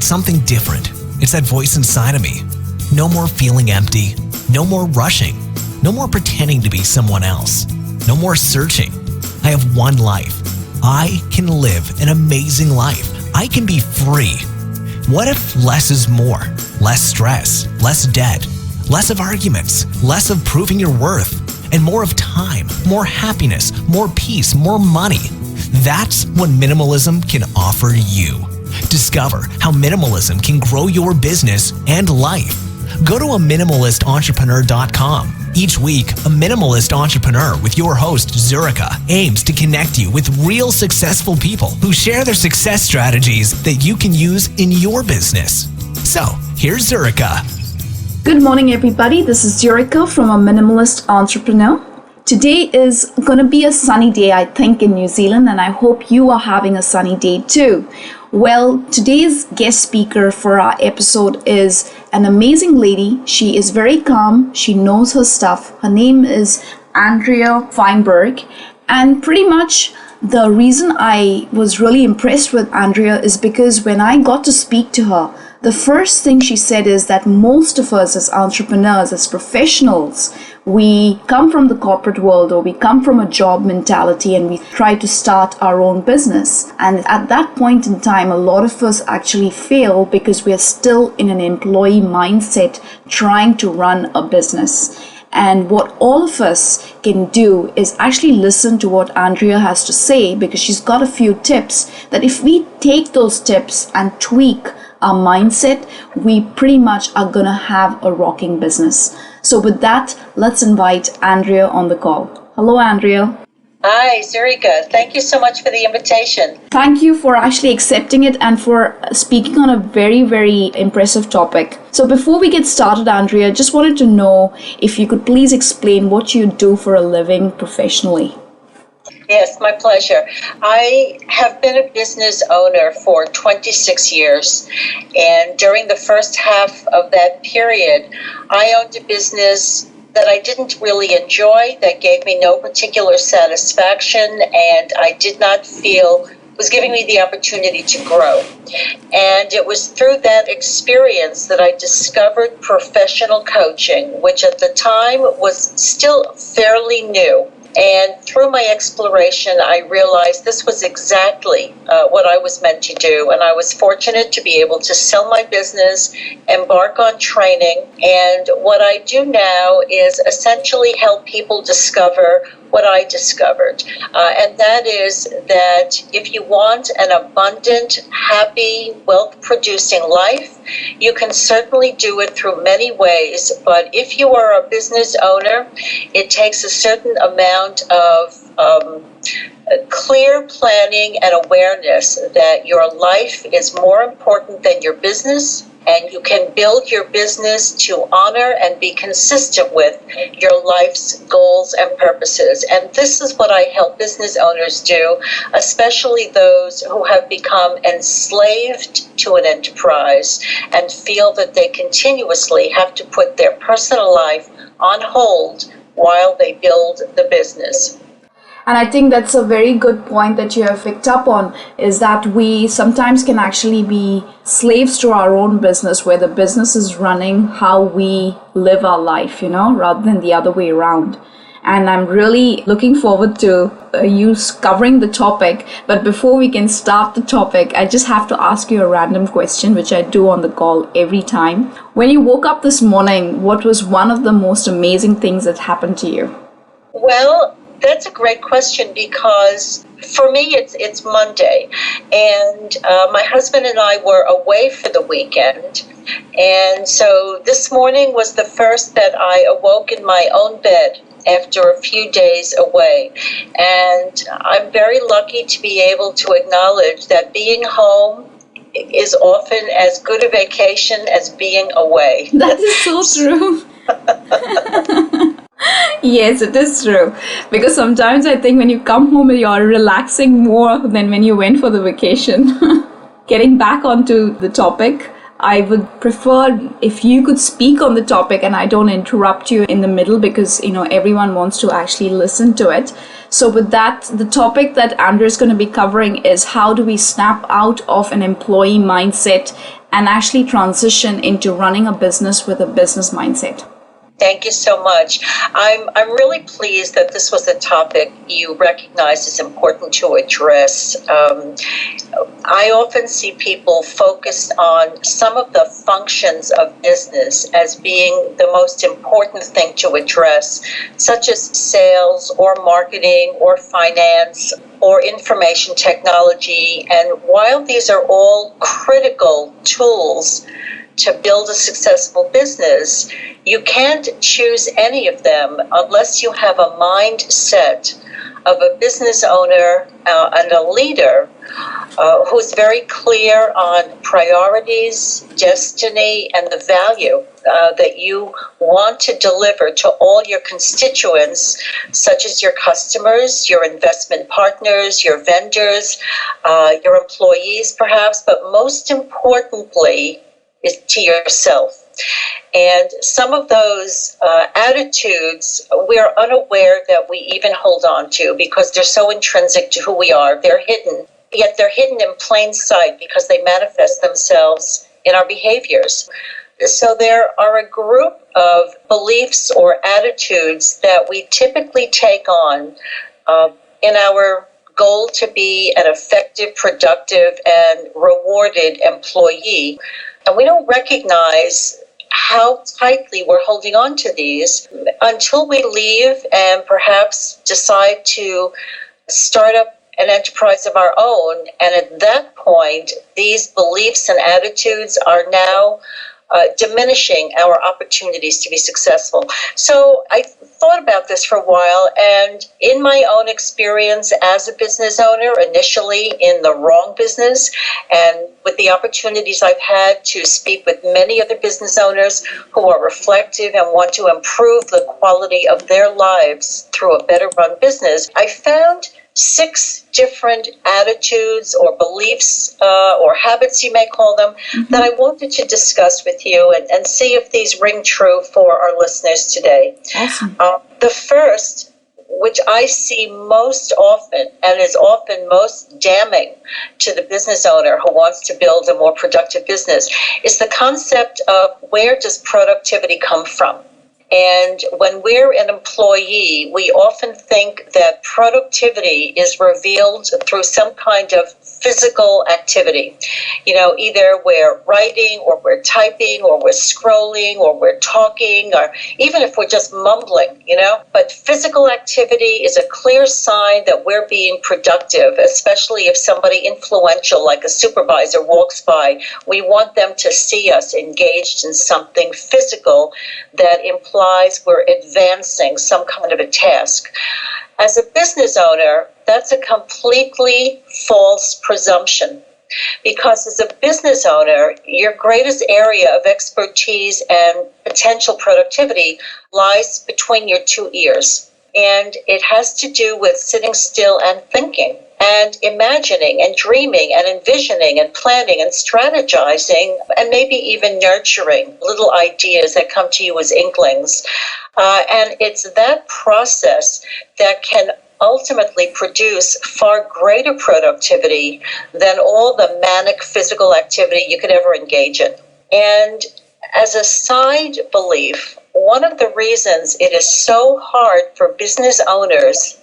It's something different. It's that voice inside of me. No more feeling empty. No more rushing. No more pretending to be someone else. No more searching. I have one life. I can live an amazing life. I can be free. What if less is more? Less stress, less debt, less of arguments, less of proving your worth, and more of time, more happiness, more peace, more money. That's what minimalism can offer you. Discover how minimalism can grow your business and life. Go to aminimalistentrepreneur.com. Each week, a minimalist entrepreneur with your host, Zurika, aims to connect you with real successful people who share their success strategies that you can use in your business. So, here's Zurika. Good morning, everybody. This is Zurika from A Minimalist Entrepreneur. Today is going to be a sunny day, I think, in New Zealand, and I hope you are having a sunny day too. Well, today's guest speaker for our episode is an amazing lady. She is very calm. She knows her stuff. Her name is Andrea Feinberg. And pretty much the reason I was really impressed with Andrea is because when I got to speak to her, the first thing she said is that most of us as entrepreneurs, as professionals, we come from the corporate world or we come from a job mentality and we try to start our own business. And at that point in time, a lot of us actually fail because we are still in an employee mindset trying to run a business. And what all of us can do is actually listen to what Andrea has to say, because she's got a few tips that if we take those tips and tweak our mindset, we pretty much are gonna have a rocking business. So with that, let's invite Andrea on the call. Hello, Andrea. Hi, Zurika. Thank you so much for the invitation. Thank you for actually accepting it and for speaking on a very, very impressive topic. So before we get started, Andrea, just wanted to know if you could please explain what you do for a living professionally. Yes, my pleasure. I have been a business owner for 26 years, and during the first half of that period, I owned a business that I didn't really enjoy, that gave me no particular satisfaction, and I did not feel was giving me the opportunity to grow. And it was through that experience that I discovered professional coaching, which at the time was still fairly new. And through my exploration, I realized this was exactly what I was meant to do. And I was fortunate to be able to sell my business, embark on training. And what I do now is essentially help people discover what I discovered. And that is that if you want an abundant, happy, wealth-producing life, you can certainly do it through many ways. But if you are a business owner, it takes a certain amount of clear planning and awareness that your life is more important than your business, and you can build your business to honor and be consistent with your life's goals and purposes. And this is what I help business owners do, especially those who have become enslaved to an enterprise and feel that they continuously have to put their personal life on hold while they build the business. And I think that's a very good point that you have picked up on, is that we sometimes can actually be slaves to our own business, where the business is running how we live our life, rather than the other way around. And I'm really looking forward to you covering the topic. But before we can start the topic, I just have to ask you a random question, which I do on the call every time. When you woke up this morning, what was one of the most amazing things that happened to you? Well, that's a great question, because for me it's Monday, and my husband and I were away for the weekend, and so this morning was the first that I awoke in my own bed after a few days away. And I'm very lucky to be able to acknowledge that being home is often as good a vacation as being away. That is so true. Yes, it is true. Because sometimes I think when you come home, you're relaxing more than when you went for the vacation. Getting back onto the topic, I would prefer if you could speak on the topic and I don't interrupt you in the middle, because everyone wants to actually listen to it. So with that, the topic that Andrea is going to be covering is how do we snap out of an employee mindset and actually transition into running a business with a business mindset. Thank you so much. I'm really pleased that this was a topic you recognize is important to address. I often see people focused on some of the functions of business as being the most important thing to address, such as sales or marketing or finance or information technology. And while these are all critical tools to build a successful business, you can't choose any of them unless you have a mindset of a business owner and a leader who's very clear on priorities, destiny, and the value that you want to deliver to all your constituents, such as your customers, your investment partners, your vendors, your employees perhaps, but most importantly, is to yourself. And some of those attitudes we're unaware that we even hold on to because they're so intrinsic to who we are. They're hidden, yet they're hidden in plain sight because they manifest themselves in our behaviors. So there are a group of beliefs or attitudes that we typically take on in our goal to be an effective, productive, and rewarded employee. And we don't recognize how tightly we're holding on to these until we leave and perhaps decide to start up an enterprise of our own. And at that point, these beliefs and attitudes are now diminishing our opportunities to be successful. So I thought about this for a while, and in my own experience as a business owner, initially in the wrong business, and with the opportunities I've had to speak with many other business owners who are reflective and want to improve the quality of their lives through a better run business, I found 6 different attitudes or beliefs or habits, you may call them, that I wanted to discuss with you and see if these ring true for our listeners today. Awesome. The first, which I see most often and is often most damning to the business owner who wants to build a more productive business, is the concept of where does productivity come from? And when we're an employee, we often think that productivity is revealed through some kind of physical activity. Either we're writing or we're typing or we're scrolling or we're talking, or even if we're just mumbling, But physical activity is a clear sign that we're being productive, especially if somebody influential like a supervisor walks by. We want them to see us engaged in something physical that implies we're advancing some kind of a task. As a business owner, that's a completely false presumption, because as a business owner, your greatest area of expertise and potential productivity lies between your 2 ears. And it has to do with sitting still and thinking and imagining and dreaming and envisioning and planning and strategizing and maybe even nurturing little ideas that come to you as inklings. And it's that process that can ultimately produce far greater productivity than all the manic physical activity you could ever engage in. And as a side belief, one of the reasons it is so hard for business owners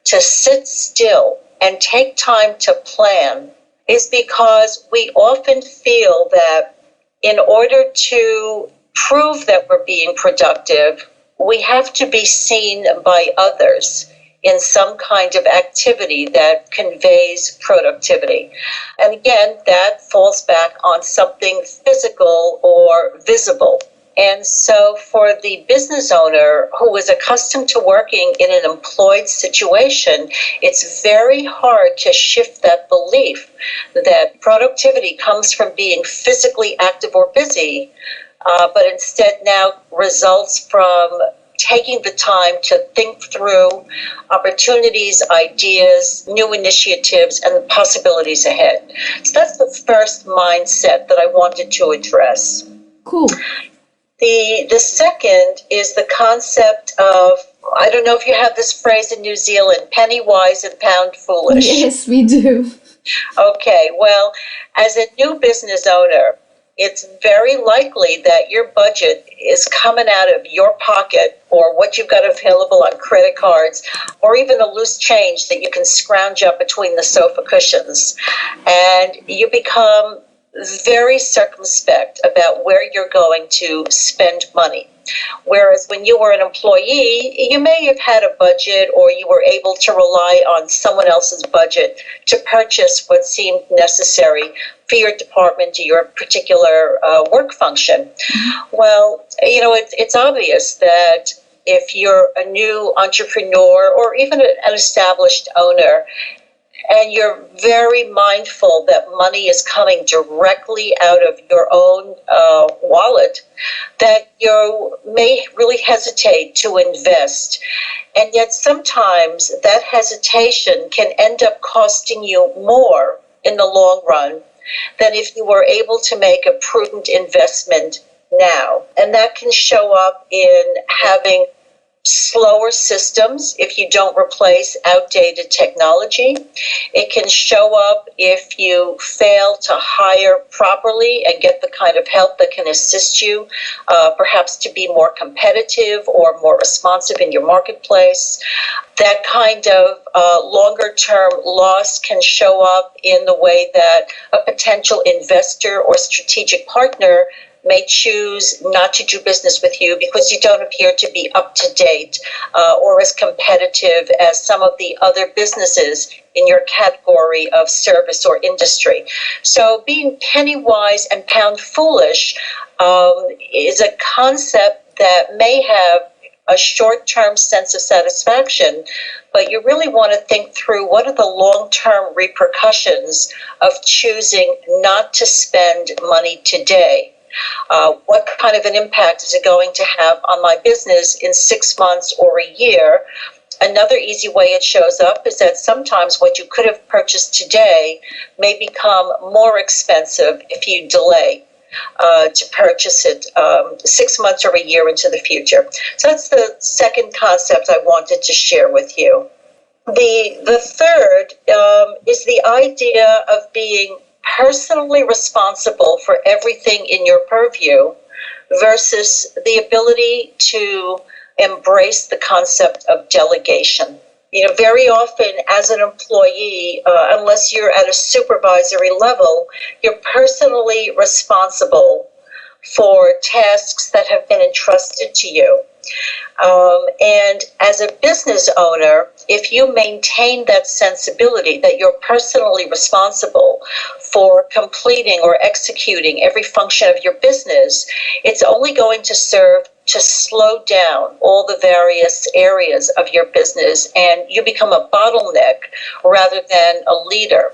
to sit still and take time to plan is because we often feel that in order to prove that we're being productive, we have to be seen by others in some kind of activity that conveys productivity. And again, that falls back on something physical or visible. And so for the business owner who is accustomed to working in an employed situation, it's very hard to shift that belief that productivity comes from being physically active or busy, but instead now results from taking the time to think through opportunities, ideas, new initiatives, and the possibilities ahead. So that's the first mindset that I wanted to address. Cool. The second is the concept of, I don't know if you have this phrase in New Zealand, penny wise and pound foolish. Yes, we do. Okay, well, as a new business owner, it's very likely that your budget is coming out of your pocket or what you've got available on credit cards, or even a loose change that you can scrounge up between the sofa cushions. And you become very circumspect about where you're going to spend money. Whereas when you were an employee, you may have had a budget, or you were able to rely on someone else's budget to purchase what seemed necessary for your department or your particular work function. Well, it's obvious that if you're a new entrepreneur or even an established owner, and you're very mindful that money is coming directly out of your own wallet, that you may really hesitate to invest. And yet sometimes that hesitation can end up costing you more in the long run than if you were able to make a prudent investment now. And that can show up in having slower systems if you don't replace outdated technology. It can show up if you fail to hire properly and get the kind of help that can assist you, perhaps to be more competitive or more responsive in your marketplace. That kind of longer-term loss can show up in the way that a potential investor or strategic partner may choose not to do business with you because you don't appear to be up to date or as competitive as some of the other businesses in your category of service or industry. So being penny wise and pound foolish is a concept that may have a short-term sense of satisfaction, but you really want to think through what are the long-term repercussions of choosing not to spend money today. What kind of an impact is it going to have on my business in 6 months or a year? Another easy way it shows up is that sometimes what you could have purchased today may become more expensive if you delay to purchase it 6 months or a year into the future. So that's the second concept I wanted to share with you. The third is the idea of being personally responsible for everything in your purview versus the ability to embrace the concept of delegation. Very often as an employee, unless you're at a supervisory level, you're personally responsible for tasks that have been entrusted to you. And as a business owner, if you maintain that sensibility that you're personally responsible for completing or executing every function of your business, it's only going to serve to slow down all the various areas of your business, and you become a bottleneck rather than a leader.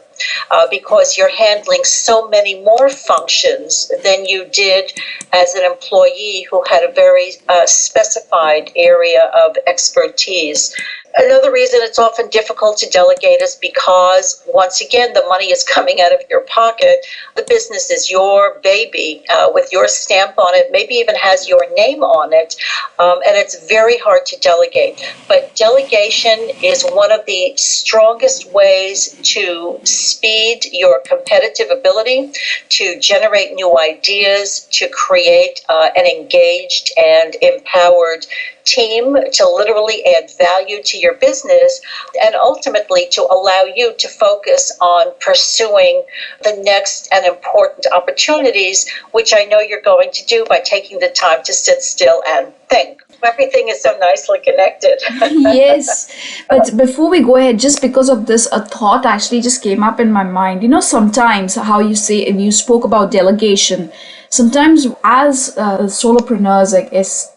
Because you're handling so many more functions than you did as an employee who had a very specified area of expertise. Another reason it's often difficult to delegate is because, once again, the money is coming out of your pocket. The business is your baby with your stamp on it, maybe even has your name on it, and it's very hard to delegate. But delegation is one of the strongest ways to speed your competitive ability, to generate new ideas, to create an engaged and empowered team, to literally add value to your business, and ultimately to allow you to focus on pursuing the next and important opportunities, which I know you're going to do by taking the time to sit still and think. Everything is so nicely connected. Yes, but before we go ahead, just because of this, a thought actually just came up in my mind. Sometimes how you say, and you spoke about delegation, sometimes as solopreneurs,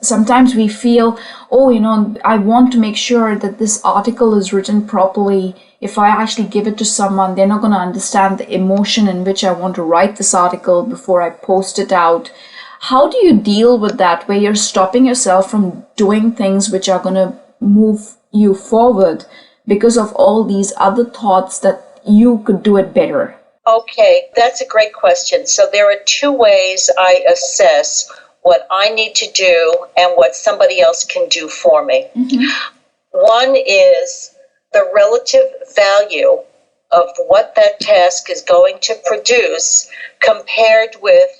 sometimes we feel, I want to make sure that this article is written properly. If I actually give it to someone, they're not going to understand the emotion in which I want to write this article before I post it out. How do you deal with that where you're stopping yourself from doing things which are going to move you forward because of all these other thoughts that you could do it better? Okay, that's a great question. So there are two ways I assess what I need to do and what somebody else can do for me. One is the relative value of what that task is going to produce compared with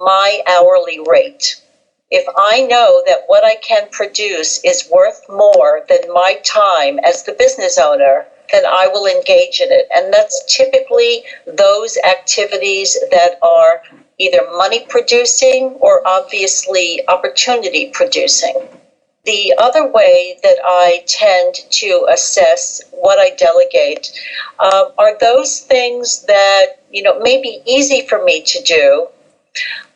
my hourly rate. If I know that what I can produce is worth more than my time as the business owner, then I will engage in it. And that's typically those activities that are either money producing or obviously opportunity producing. The other way that I tend to assess what I delegate are those things that, may be easy for me to do,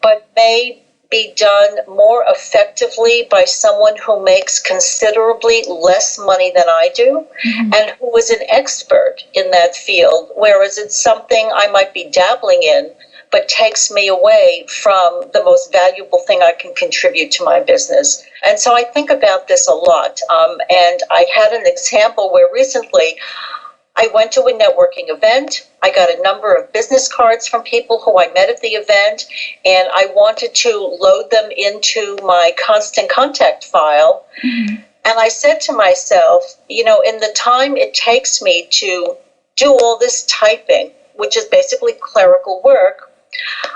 but may be done more effectively by someone who makes considerably less money than I do and who is an expert in that field, whereas it's something I might be dabbling in, but takes me away from the most valuable thing I can contribute to my business. And so I think about this a lot. And I had an example where recently I went to a networking event. I got a number of business cards from people who I met at the event, and I wanted to load them into my constant contact file. And I said to myself, in the time it takes me to do all this typing, which is basically clerical work,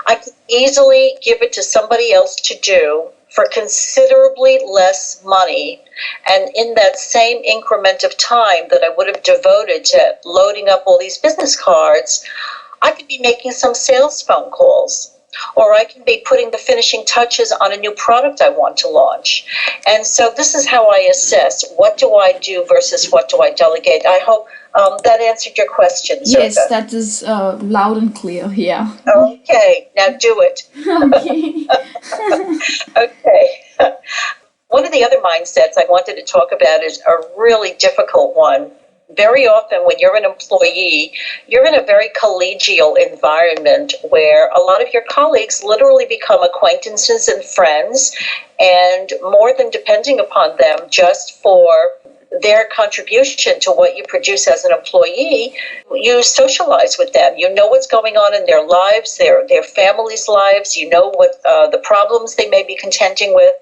I could easily give it to somebody else to do for considerably less money, and in that same increment of time that I would have devoted to loading up all these business cards, I could be making some sales phone calls, or I can be putting the finishing touches on a new product I want to launch. And so this is how I assess what do I do versus what do I delegate. I hope that answered your question, Zerka. Yes, that is loud and clear. Yeah. Okay, now do it. Okay. Okay. One of the other mindsets I wanted to talk about is a really difficult one. Very often when you're an employee, you're in a very collegial environment where a lot of your colleagues literally become acquaintances and friends, and more than depending upon them just for their contribution to what you produce as an employee, you socialize with them. You know what's going on in their lives, their families' lives. You know what the problems they may be contending with.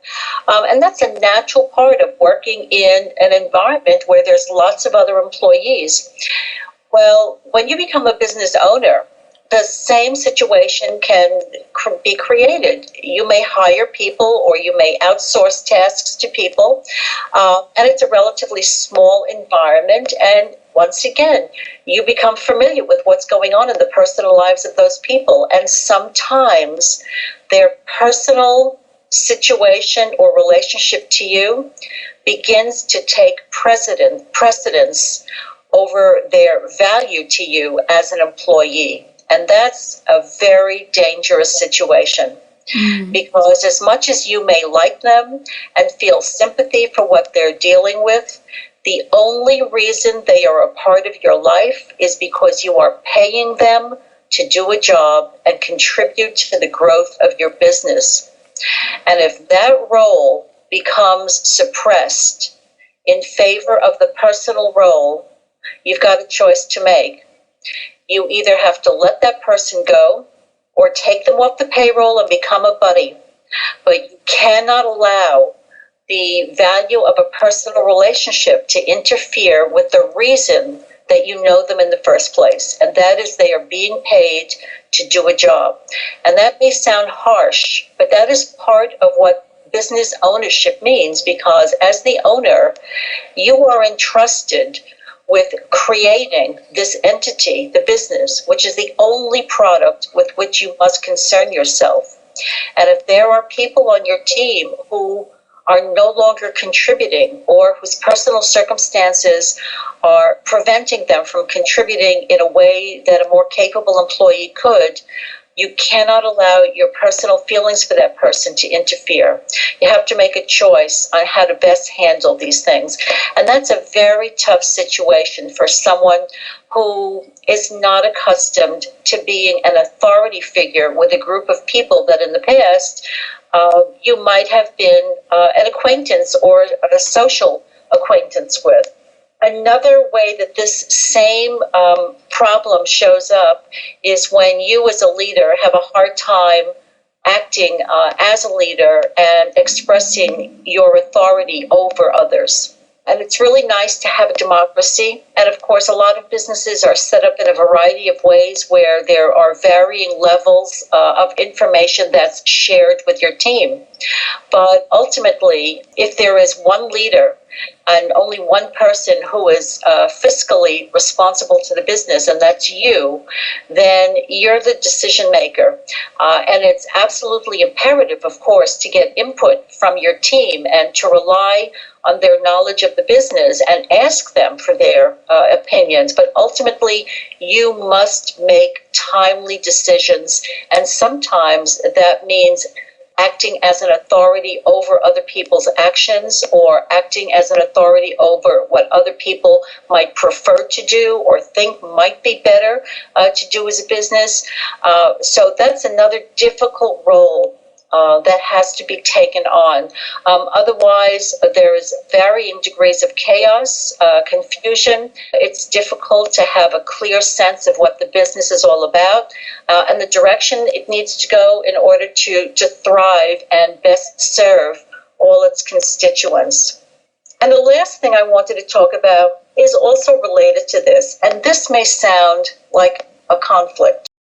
And that's a natural part of working in an environment where there's lots of other employees. Well, when you become a business owner, the same situation can be created. You may hire people or you may outsource tasks to people, and it's a relatively small environment. And once again, you become familiar with what's going on in the personal lives of those people. And sometimes their personal situation or relationship to you begins to take precedence over their value to you as an employee. And that's a very dangerous situation because as much as you may like them and feel sympathy for what they're dealing with, the only reason they are a part of your life is because you are paying them to do a job and contribute to the growth of your business. And if that role becomes suppressed in favor of the personal role, you've got a choice to make. You either have to let that person go or take them off the payroll and become a buddy. But you cannot allow the value of a personal relationship to interfere with the reason that you know them in the first place. And that is they are being paid to do a job. And that may sound harsh, but that is part of what business ownership means, because as the owner, you are entrusted with creating this entity, the business, which is the only product with which you must concern yourself. And if there are people on your team who are no longer contributing or whose personal circumstances are preventing them from contributing in a way that a more capable employee could, you cannot allow your personal feelings for that person to interfere. You have to make a choice on how to best handle these things. And that's a very tough situation for someone who is not accustomed to being an authority figure with a group of people that in the past you might have been an acquaintance or a social acquaintance with. Another way that this same problem shows up is when you as a leader have a hard time acting as a leader and expressing your authority over others. And it's really nice to have a democracy. And of course, a lot of businesses are set up in a variety of ways where there are varying levels of information that's shared with your team. But ultimately, if there is one leader and only one person who is fiscally responsible to the business, and that's you, then you're the decision maker. And it's absolutely imperative, of course, to get input from your team and to rely on their knowledge of the business and ask them for their opinions. But ultimately, you must make timely decisions, and sometimes that means acting as an authority over other people's actions or acting as an authority over what other people might prefer to do or think might be better to do as a business. So that's another difficult role that has to be taken on. Otherwise, there is varying degrees of chaos, confusion. It's difficult to have a clear sense of what the business is all about and the direction it needs to go in order to thrive and best serve all its constituents. And the last thing I wanted to talk about is also related to this, and this may sound like a conflict.